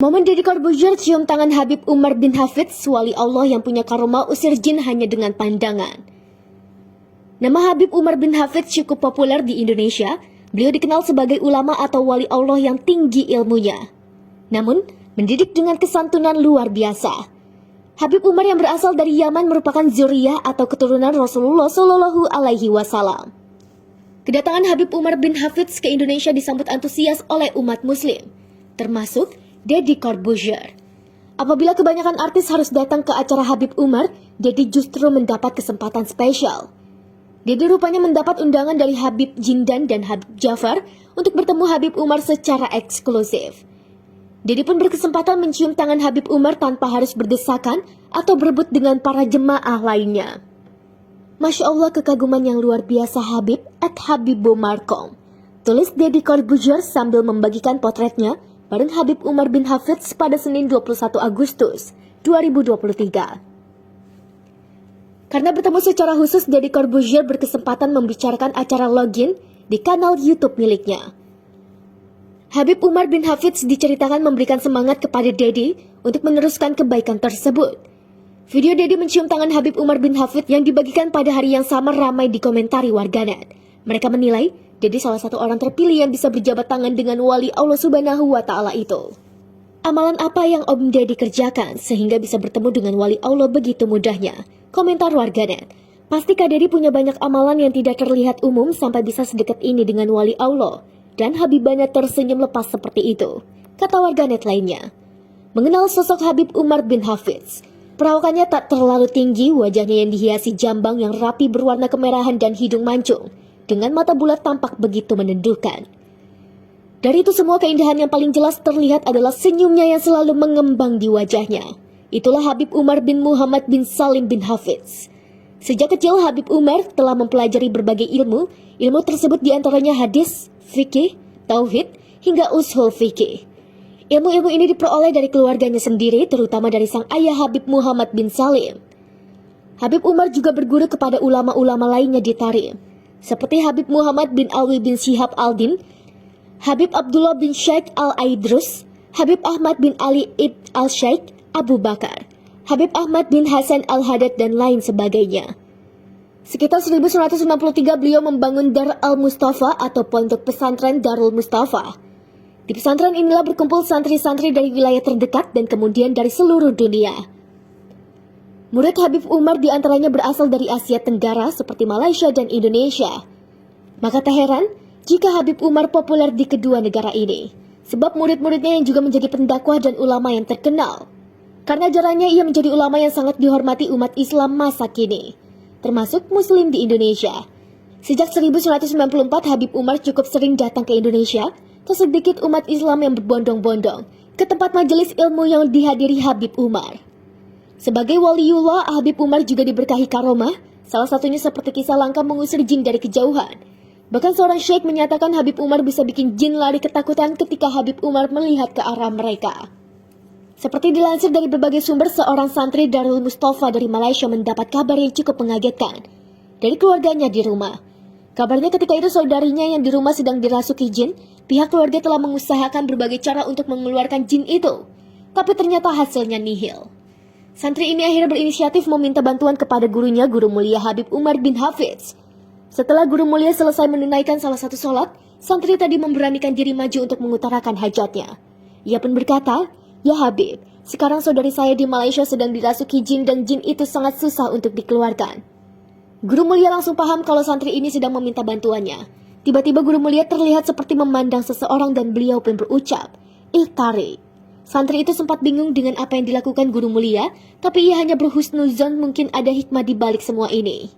Momen Deddy Corbuzier cium tangan Habib Umar bin Hafidz, wali Allah yang punya karomah usir jin hanya dengan pandangan. Nama Habib Umar bin Hafidz cukup populer di Indonesia. Beliau dikenal sebagai ulama atau wali Allah yang tinggi ilmunya. Namun, mendidik dengan kesantunan luar biasa. Habib Umar yang berasal dari Yaman merupakan zuriyah atau keturunan Rasulullah Shallallahu Alaihi Wasallam. Kedatangan Habib Umar bin Hafidz ke Indonesia disambut antusias oleh umat Muslim, termasuk Deddy Corbuzier. Apabila kebanyakan artis harus datang ke acara Habib Umar, Deddy justru mendapat kesempatan spesial. Deddy rupanya mendapat undangan dari Habib Jindan dan Habib Jafar untuk bertemu Habib Umar secara eksklusif. Deddy pun berkesempatan mencium tangan Habib Umar tanpa harus berdesakan atau berebut dengan para jemaah lainnya. Masya Allah, kekaguman yang luar biasa Habib @Habibumarkom, tulis Deddy Corbuzier sambil membagikan potretnya bareng Habib Umar bin Hafidz pada Senin 21 Agustus 2023. Karena bertemu secara khusus, Deddy Corbuzier berkesempatan membicarakan acara login di kanal YouTube miliknya. Habib Umar bin Hafidz diceritakan memberikan semangat kepada Deddy untuk meneruskan kebaikan tersebut. Video Deddy mencium tangan Habib Umar bin Hafidz yang dibagikan pada hari yang sama ramai dikomentari warganet. Mereka menilai Deddy salah satu orang terpilih yang bisa berjabat tangan dengan wali Allah Subhanahu wa Ta'ala itu. Amalan apa yang Om Deddy kerjakan sehingga bisa bertemu dengan wali Allah begitu mudahnya? Komentar warganet. Pasti Kak Deddy punya banyak amalan yang tidak terlihat umum sampai bisa sedekat ini dengan wali Allah. Dan Habibana tersenyum lepas seperti itu, kata warganet lainnya. Mengenal sosok Habib Umar bin Hafidz, perawakannya tak terlalu tinggi, wajahnya yang dihiasi jambang yang rapi berwarna kemerahan dan hidung mancung, dengan mata bulat tampak begitu meneduhkan. Dari itu semua, keindahan yang paling jelas terlihat adalah senyumnya yang selalu mengembang di wajahnya. Itulah Habib Umar bin Muhammad bin Salim bin Hafidz. Sejak kecil Habib Umar telah mempelajari berbagai ilmu. Ilmu tersebut diantaranya hadis, fikih, tauhid, hingga ushul fikih. Ilmu-ilmu ini diperoleh dari keluarganya sendiri, terutama dari sang ayah Habib Muhammad bin Salim. Habib Umar juga berguru kepada ulama-ulama lainnya di Tarim, seperti Habib Muhammad bin Alwi bin Syihab al-Din, Habib Abdullah bin Sheikh al-Aidrus, Habib Ahmad bin Ali ibn al-Sheikh Abu Bakar, Habib Ahmad bin Hasan al-Haddad, dan lain sebagainya. Sekitar 1993 beliau membangun Dar al-Mustafa atau pondok pesantren Darul Mustafa. Di pesantren inilah berkumpul santri-santri dari wilayah terdekat dan kemudian dari seluruh dunia. Murid Habib Umar diantaranya berasal dari Asia Tenggara seperti Malaysia dan Indonesia. Maka tak heran jika Habib Umar populer di kedua negara ini, sebab murid-muridnya yang juga menjadi pendakwah dan ulama yang terkenal. Karena ajarannya ia menjadi ulama yang sangat dihormati umat Islam masa kini, termasuk Muslim di Indonesia. Sejak 1994 Habib Umar cukup sering datang ke Indonesia. Tak sedikit umat Islam yang berbondong-bondong ke tempat majelis ilmu yang dihadiri Habib Umar. Sebagai waliullah, Habib Umar juga diberkahi karomah, salah satunya seperti kisah langka mengusir jin dari kejauhan. Bahkan seorang syekh menyatakan Habib Umar bisa bikin jin lari ketakutan ketika Habib Umar melihat ke arah mereka. Seperti dilansir dari berbagai sumber, seorang santri Darul Mustafa dari Malaysia mendapat kabar yang cukup mengagetkan dari keluarganya di rumah. Kabarnya ketika itu saudarinya yang di rumah sedang dirasuki jin. Pihak keluarga telah mengusahakan berbagai cara untuk mengeluarkan jin itu, tapi ternyata hasilnya nihil. Santri ini akhirnya berinisiatif meminta bantuan kepada gurunya, Guru Mulia Habib Umar bin Hafidz. Setelah Guru Mulia selesai menunaikan salah satu sholat, santri tadi memberanikan diri maju untuk mengutarakan hajatnya. Ia pun berkata, "Ya Habib, sekarang saudari saya di Malaysia sedang dirasuki jin dan jin itu sangat susah untuk dikeluarkan." Guru Mulia langsung paham kalau santri ini sedang meminta bantuannya. Tiba-tiba Guru Mulia terlihat seperti memandang seseorang dan beliau pun berucap, "Tarik." Santri itu sempat bingung dengan apa yang dilakukan Guru Mulia, tapi ia hanya berhusnuzon mungkin ada hikmah di balik semua ini.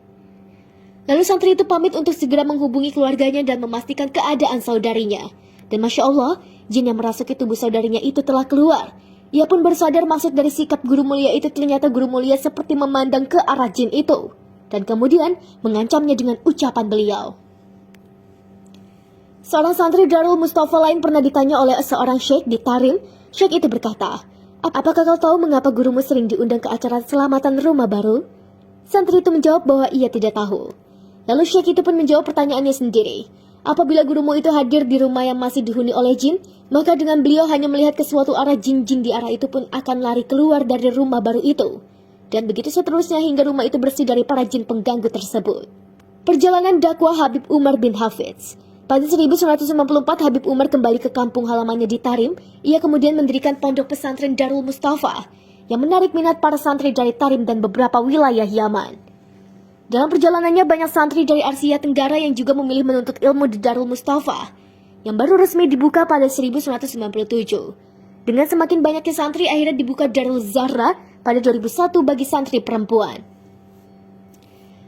Lalu santri itu pamit untuk segera menghubungi keluarganya dan memastikan keadaan saudarinya. Dan Masya Allah, jin yang merasuki tubuh saudarinya itu telah keluar. Ia pun bersadar maksud dari sikap Guru Mulia itu. Ternyata Guru Mulia seperti memandang ke arah jin itu, dan kemudian mengancamnya dengan ucapan beliau. Seorang santri Darul Mustafa lain pernah ditanya oleh seorang syekh di Tarim. Syekh itu berkata, "Apakah kau tahu mengapa gurumu sering diundang ke acara selamatan rumah baru?" Santri itu menjawab bahwa ia tidak tahu. Lalu syekh itu pun menjawab pertanyaannya sendiri. "Apabila gurumu itu hadir di rumah yang masih dihuni oleh jin, Maka dengan beliau hanya melihat ke suatu arah, jin-jin di arah itu pun akan lari keluar dari rumah baru itu. Dan begitu seterusnya hingga rumah itu bersih dari para jin pengganggu tersebut. Perjalanan dakwah Habib Umar bin Hafidz. Pada 1994 Habib Umar kembali ke kampung halamannya di Tarim. Ia kemudian mendirikan pondok pesantren Darul Mustafa yang menarik minat para santri dari Tarim dan beberapa wilayah Yaman. Dalam perjalanannya banyak santri dari Asia Tenggara yang juga memilih menuntut ilmu di Darul Mustafa yang baru resmi dibuka pada 1997. Dengan semakin banyaknya santri, akhirnya dibuka Darul Zahra pada 2001 bagi santri perempuan.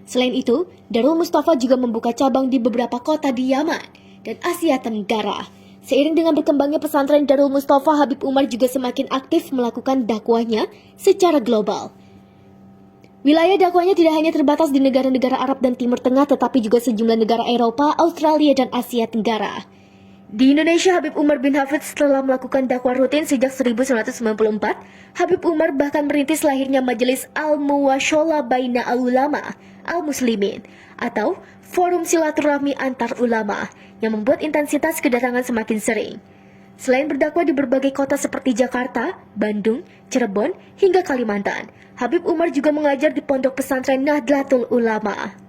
Selain itu, Darul Mustafa juga membuka cabang di beberapa kota di Yaman dan Asia Tenggara. Seiring dengan berkembangnya pesantren Darul Mustafa, Habib Umar juga semakin aktif melakukan dakwahnya secara global. Wilayah dakwahnya tidak hanya terbatas di negara-negara Arab dan Timur Tengah, tetapi juga sejumlah negara Eropa, Australia, dan Asia Tenggara. Di Indonesia, Habib Umar bin Hafidz telah melakukan dakwah rutin sejak 1994. Habib Umar bahkan merintis lahirnya Majelis Al-Muwasholah Baina Al-Ulama Al-Muslimin atau Forum Silaturahmi Antar Ulama yang membuat intensitas kedatangan semakin sering. Selain berdakwah di berbagai kota seperti Jakarta, Bandung, Cirebon, hingga Kalimantan, Habib Umar juga mengajar di Pondok Pesantren Nahdlatul Ulama.